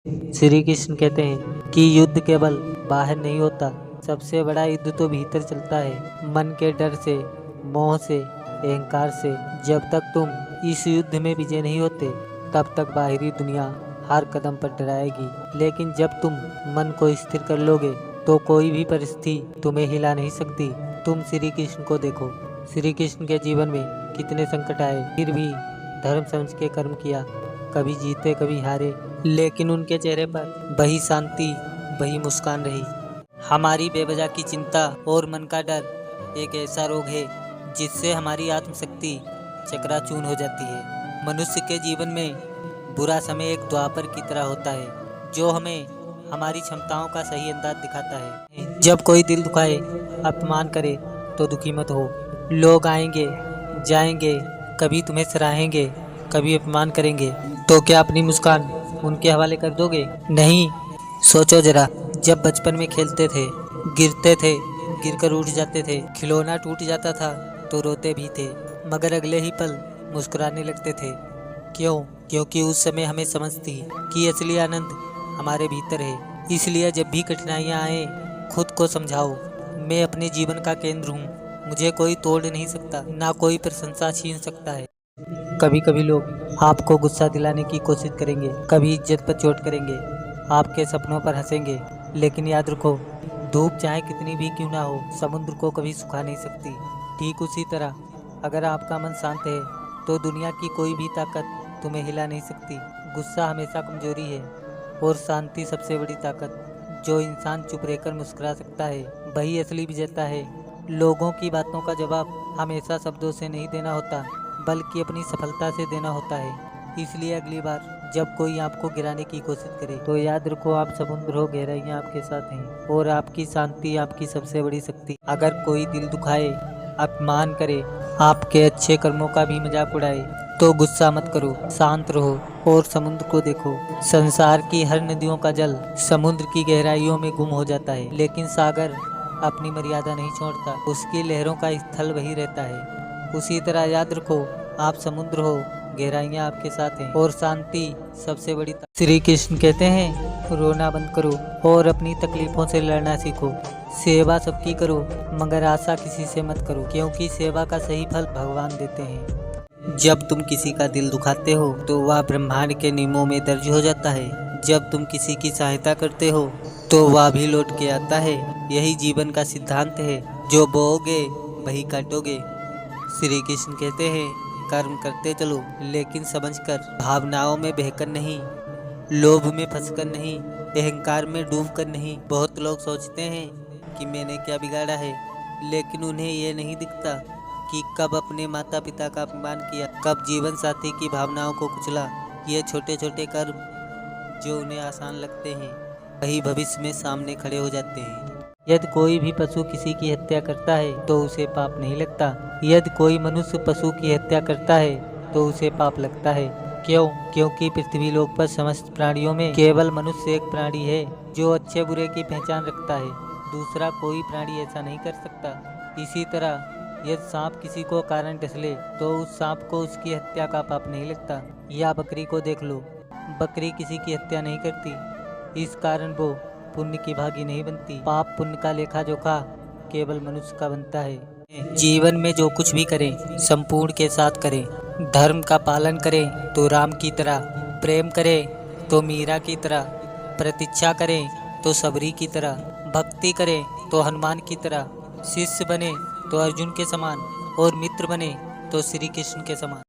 श्री कृष्ण कहते हैं कि युद्ध केवल बाहर नहीं होता, सबसे बड़ा युद्ध तो भीतर चलता है, मन के डर से, मोह से, अहंकार से। जब तक तुम इस युद्ध में विजय नहीं होते तब तक बाहरी दुनिया हर कदम पर डराएगी, लेकिन जब तुम मन को स्थिर कर लोगे तो कोई भी परिस्थिति तुम्हें हिला नहीं सकती। तुम श्री कृष्ण को देखो, श्री कृष्ण के जीवन में कितने संकट आए, फिर भी धर्म समझ के कर्म किया, कभी जीते कभी हारे, लेकिन उनके चेहरे पर वही शांति, वही मुस्कान रही। हमारी बेवजह की चिंता और मन का डर एक ऐसा रोग है जिससे हमारी आत्मशक्ति चकनाचूर हो जाती है। मनुष्य के जीवन में बुरा समय एक द्वापर की तरह होता है जो हमें हमारी क्षमताओं का सही अंदाज दिखाता है। जब कोई दिल दुखाए, अपमान करे तो दुखी मत हो। लोग आएंगे जाएंगे, कभी तुम्हें सराहेंगे, कभी अपमान करेंगे, तो क्या अपनी मुस्कान उनके हवाले कर दोगे? नहीं। सोचो जरा, जब बचपन में खेलते थे, गिरते थे, गिरकर उठ जाते थे, खिलौना टूट जाता था तो रोते भी थे, मगर अगले ही पल मुस्कुराने लगते थे। क्यों? क्योंकि उस समय हमें समझ थी कि असली आनंद हमारे भीतर है। इसलिए जब भी कठिनाइयाँ आए, खुद को समझाओ, मैं अपने जीवन का केंद्र हूँ, मुझे कोई तोड़ नहीं सकता, ना कोई प्रशंसा छीन सकता है। कभी कभी लोग आपको गुस्सा दिलाने की कोशिश करेंगे, कभी इज्जत पर चोट करेंगे, आपके सपनों पर हंसेंगे, लेकिन याद रखो, धूप चाहे कितनी भी क्यों ना हो, समुद्र को कभी सुखा नहीं सकती। ठीक उसी तरह अगर आपका मन शांत है तो दुनिया की कोई भी ताकत तुम्हें हिला नहीं सकती। गुस्सा हमेशा कमजोरी है और शांति सबसे बड़ी ताकत। जो इंसान चुप रहकर मुस्कुरा सकता है वही असली विजेता है। लोगों की बातों का जवाब हमेशा शब्दों से नहीं देना होता, बल्कि अपनी सफलता से देना होता है। इसलिए अगली बार जब कोई आपको गिराने की कोशिश करे तो याद रखो, आप समुद्र हो, गहराइयाँ आपके साथ हैं और आपकी शांति आपकी सबसे बड़ी शक्ति। अगर कोई दिल दुखाए, अपमान करे, आपके अच्छे कर्मों का भी मजाक उड़ाए, तो गुस्सा मत करो, शांत रहो और समुद्र को देखो। संसार की हर नदियों का जल समुद्र की गहराइयों में गुम हो जाता है, लेकिन सागर अपनी मर्यादा नहीं छोड़ता, उसकी लहरों का स्थल वही रहता है। उसी तरह याद रखो, आप समुद्र हो, गहराइयाँ आपके साथ हैं और शांति सबसे बड़ी। श्री कृष्ण कहते हैं, रोना बंद करो और अपनी तकलीफों से लड़ना सीखो। सेवा सबकी करो, मगर आशा किसी से मत करो, क्योंकि सेवा का सही फल भगवान देते हैं। जब तुम किसी का दिल दुखाते हो तो वह ब्रह्मांड के नियमों में दर्ज हो जाता है। जब तुम किसी की सहायता करते हो तो वह भी लौट के आता है। यही जीवन का सिद्धांत है, जो बोओगे वही काटोगे। श्री कृष्ण कहते हैं, कर्म करते चलो, लेकिन समझकर, भावनाओं में बहकर नहीं, लोभ में फंसकर नहीं, अहंकार में डूबकर नहीं। बहुत लोग सोचते हैं कि मैंने क्या बिगाड़ा है, लेकिन उन्हें यह नहीं दिखता कि कब अपने माता पिता का अपमान किया, कब जीवन साथी की भावनाओं को कुचला। ये छोटे छोटे कर्म जो उन्हें आसान लगते हैं, वही भविष्य में सामने खड़े हो जाते हैं। यदि कोई भी पशु किसी की हत्या करता है तो उसे पाप नहीं लगता। यदि कोई मनुष्य पशु की हत्या करता है तो उसे पाप लगता है। क्यों? क्योंकि पृथ्वी लोक पर समस्त प्राणियों में केवल मनुष्य एक प्राणी है जो अच्छे बुरे की पहचान रखता है। दूसरा कोई प्राणी ऐसा नहीं कर सकता। इसी तरह यदि सांप किसी को कारण डसले तो उस सांप को उसकी हत्या का पाप नहीं लगता। या बकरी को देख लो, बकरी किसी की हत्या नहीं करती, इस कारण वो पुण्य की भागी नहीं बनती। पाप पुण्य का लेखा जोखा केवल मनुष्य का बनता है। जीवन में जो कुछ भी करें संपूर्ण के साथ करें। धर्म का पालन करें तो राम की तरह, प्रेम करें तो मीरा की तरह, प्रतीक्षा करें तो सबरी की तरह, भक्ति करें तो हनुमान की तरह, शिष्य बने तो अर्जुन के समान और मित्र बने तो श्री कृष्ण के समान।